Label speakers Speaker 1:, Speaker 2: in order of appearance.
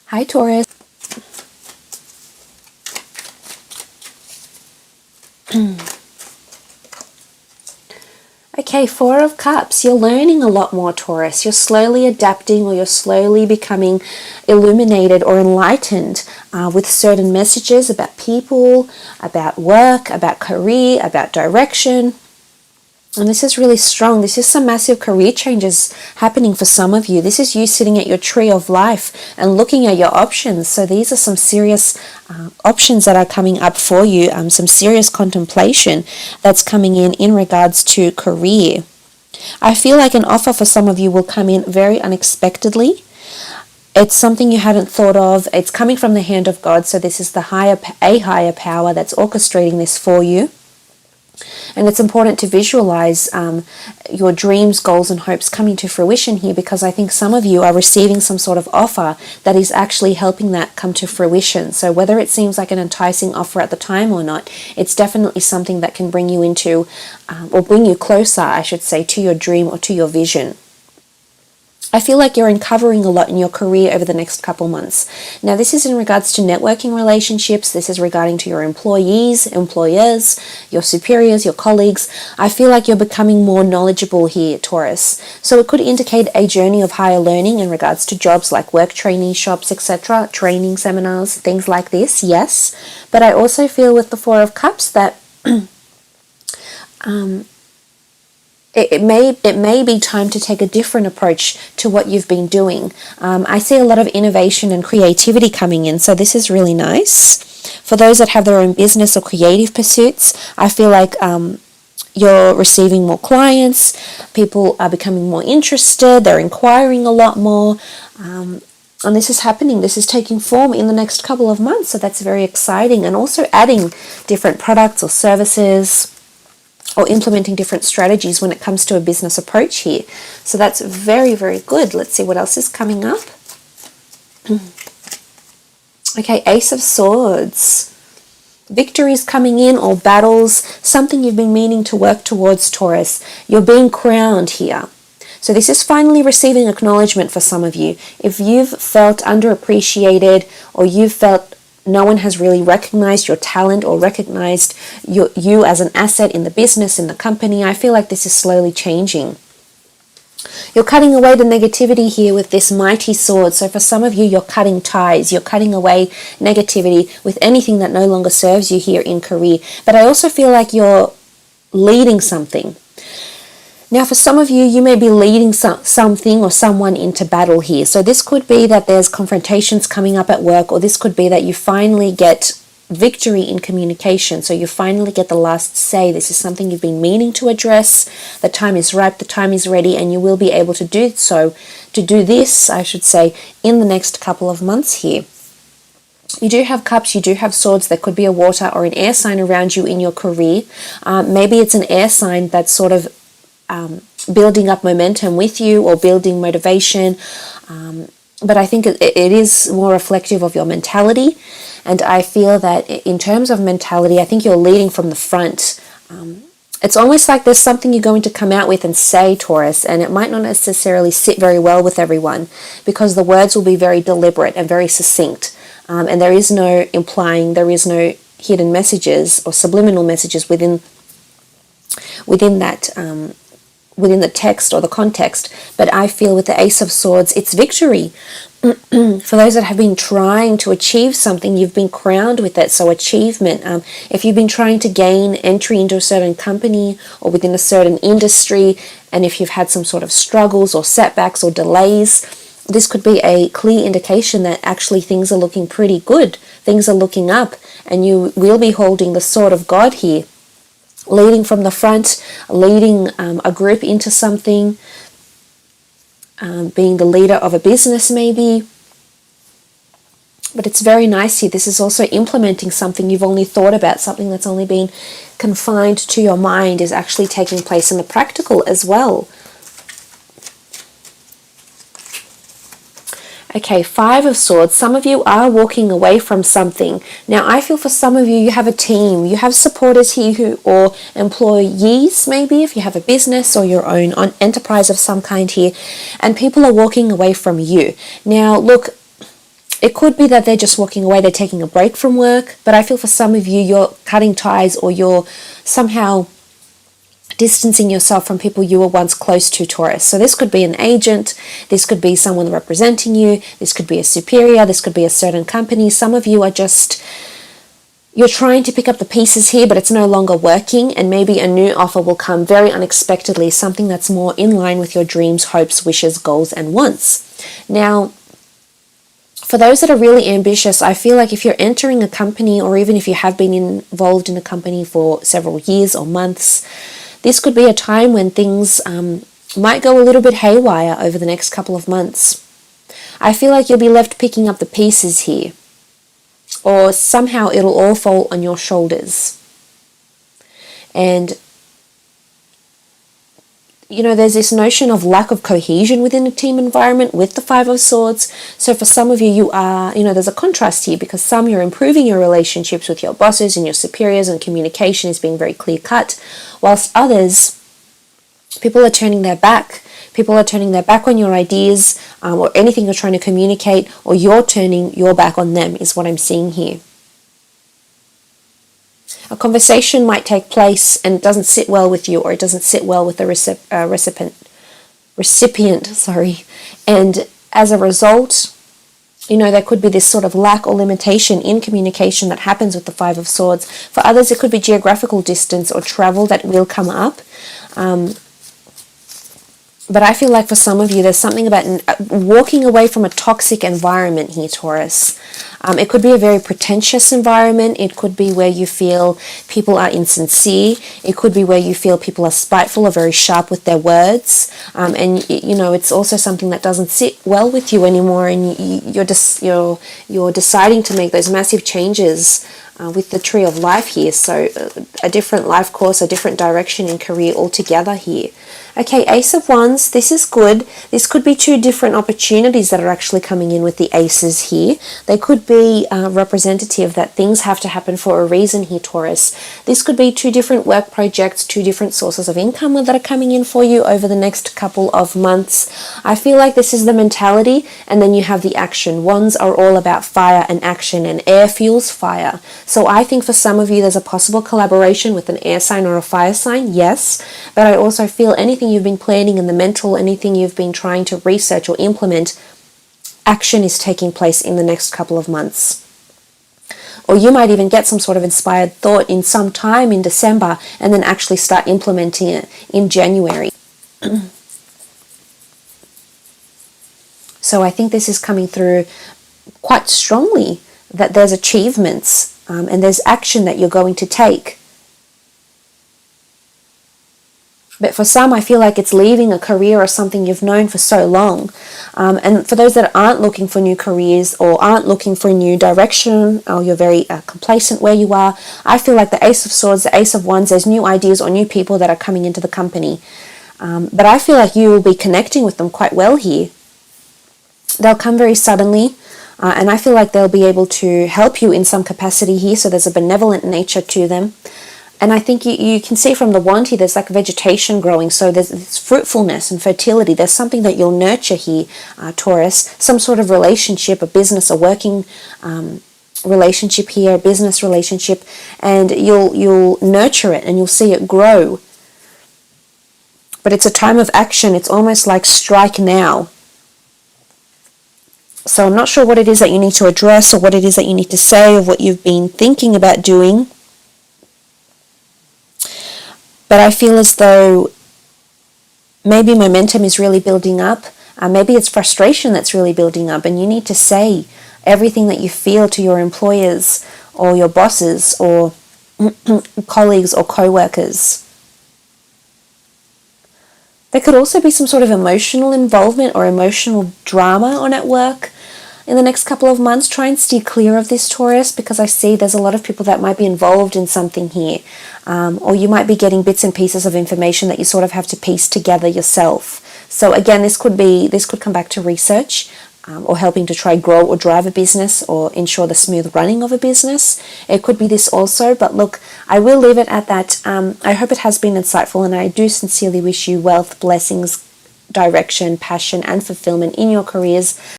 Speaker 1: Hi, Taurus. Okay, Four of Cups. You're learning a lot more, Taurus. You're slowly adapting, or you're slowly becoming illuminated or enlightened with certain messages about people, about work, about career, about direction. And this is really strong. This is some massive career changes happening for some of you. This is you sitting at your tree of life and looking at your options. So these are some serious options that are coming up for you, some serious contemplation that's coming in regards to career. I feel like an offer for some of you will come in very unexpectedly. It's something you hadn't thought of. It's coming from the hand of God. So this is a higher power that's orchestrating this for you. And it's important to visualize your dreams, goals, and hopes coming to fruition here, because I think some of you are receiving some sort of offer that is actually helping that come to fruition. So whether it seems like an enticing offer at the time or not, it's definitely something that can bring you into, or bring you closer, I should say, to your dream or to your vision. I feel like you're uncovering a lot in your career over the next couple months. Now, this is in regards to networking relationships. This is regarding to your employees, employers, your superiors, your colleagues. I feel like you're becoming more knowledgeable here, Taurus. So it could indicate a journey of higher learning in regards to jobs like work training shops, etc., training seminars, things like this, yes. But I also feel with the Four of Cups that it may be time to take a different approach to what you've been doing. I see a lot of innovation and creativity coming in, so this is really nice. For those that have their own business or creative pursuits, I feel like you're receiving more clients, people are becoming more interested, they're inquiring a lot more, and this is happening, this is taking form in the next couple of months, so that's very exciting. And also adding different products or services, or implementing different strategies when it comes to a business approach here. So that's very, very good. Let's see what else is coming up. Okay, Ace of Swords. Victories coming in, or battles, something you've been meaning to work towards, Taurus. You're being crowned here. So this is finally receiving acknowledgement for some of you. If you've felt underappreciated, or you've felt no one has really recognized your talent or recognized you as an asset in the business, in the company, I feel like this is slowly changing. You're cutting away the negativity here with this mighty sword. So for some of you, you're cutting ties. You're cutting away negativity with anything that no longer serves you here in career. But I also feel like you're leading something. Now, for some of you, you may be leading something or someone into battle here. So this could be that there's confrontations coming up at work, or this could be that you finally get victory in communication. So you finally get the last say. This is something you've been meaning to address. The time is ripe, the time is ready, and you will be able to do so, to do this, I should say, in the next couple of months here. You do have cups, you do have swords. There could be a water or an air sign around you in your career. Maybe it's an air sign that's sort of building up momentum with you, or building motivation, but I think it is more reflective of your mentality. And I feel that in terms of mentality, I think you're leading from the front. It's almost like there's something you're going to come out with and say, Taurus, and it might not necessarily sit very well with everyone, because the words will be very deliberate and very succinct, and there is no implying, there is no hidden messages or subliminal messages within that, within the text or the context. But I feel with the Ace of Swords, it's victory. For those that have been trying to achieve something, you've been crowned with it. So achievement. If you've been trying to gain entry into a certain company or within a certain industry, and if you've had some sort of struggles or setbacks or delays, this could be a clear indication that actually things are looking pretty good. Things are looking up, and you will be holding the sword of God here, leading from the front, leading a group into something, being the leader of a business maybe. But it's very nice here. This is also implementing something you've only thought about, something that's only been confined to your mind is actually taking place in the practical as well. Okay, Five of Swords. Some of you are walking away from something. Now, I feel for some of you, you have a team. You have supporters here or employees, maybe, if you have a business or your own enterprise of some kind here. And people are walking away from you. Now, look, It could be that they're just walking away, they're taking a break from work, but I feel for some of you, you're cutting ties or you're somehow distancing yourself from people you were once close to, Taurus. So this could be an agent, this could be someone representing you, this could be a superior, this could be a certain company. Some of you are just, you're trying to pick up the pieces here, but it's no longer working, and maybe a new offer will come very unexpectedly, something that's more in line with your dreams, hopes, wishes, goals, and wants. Now, for those that are really ambitious, I feel like if you're entering a company, or even if you have been involved in a company for several years or months, this could be a time when things might go a little bit haywire over the next couple of months. I feel like you'll be left picking up the pieces here, or somehow it'll all fall on your shoulders. And you know, there's this notion of lack of cohesion within a team environment with the Five of Swords. So for some of you, you are, you know, there's a contrast here, because some, you're improving your relationships with your bosses and your superiors, and communication is being very clear cut, whilst others, people are turning their back. People are turning their back on your ideas or anything you're trying to communicate, or you're turning your back on them, is what I'm seeing here. A conversation might take place and it doesn't sit well with you, or it doesn't sit well with the recipient, and as a result, you know, there could be this sort of lack or limitation in communication that happens with the Five of Swords. For others, it could be geographical distance or travel that will come up. But I feel like for some of you, there's something about walking away from a toxic environment here, Taurus. It could be a very pretentious environment. It could be where you feel people are insincere. It could be where you feel people are spiteful or very sharp with their words. And, you know, it's also something that doesn't sit well with you anymore. And you're deciding to make those massive changes with the Tree of Life here. So a different life course, a different direction in career altogether here. Okay, Ace of Wands, this is good. This could be two different opportunities that are actually coming in with the aces here. They could be representative that things have to happen for a reason here, Taurus. This could be two different work projects, two different sources of income that are coming in for you over the next couple of months. I feel like this is the mentality, and then you have the action. Wands are all about fire and action, and air fuels fire. So I think for some of you, there's a possible collaboration with an air sign or a fire sign, yes, but I also feel anything you've been planning in the mental, anything you've been trying to research or implement, action is taking place in the next couple of months. Or you might even get some sort of inspired thought in some time in December and then actually start implementing it in January. So I think this is coming through quite strongly, that there's achievements and there's action that you're going to take. But for some, I feel like it's leaving a career or something you've known for so long. And for those that aren't looking for new careers or aren't looking for a new direction, or you're very complacent where you are, I feel like the Ace of Swords, the Ace of Wands, there's new ideas or new people that are coming into the company. But I feel like you will be connecting with them quite well here. They'll come very suddenly. And I feel like they'll be able to help you in some capacity here. So there's a benevolent nature to them. And I think you can see from the wand here, there's like vegetation growing. So there's fruitfulness and fertility. There's something that you'll nurture here, Taurus. Some sort of relationship, a business, a working relationship here, a business relationship. And you'll nurture it and you'll see it grow. But it's a time of action. It's almost like strike now. So I'm not sure what it is that you need to address, or what it is that you need to say, or what you've been thinking about doing. But I feel as though maybe momentum is really building up. Maybe it's frustration that's really building up, and you need to say everything that you feel to your employers or your bosses or colleagues or co-workers. There could also be some sort of emotional involvement or emotional drama on at work in the next couple of months. Try and steer clear of this, Taurus, because I see there's a lot of people that might be involved in something here. Or you might be getting bits and pieces of information that you sort of have to piece together yourself. So again, this could come back to research, or helping to try grow or drive a business or ensure the smooth running of a business. It could be this also, but look, I will leave it at that. I hope it has been insightful, and I do sincerely wish you wealth, blessings, direction, passion, and fulfillment in your careers.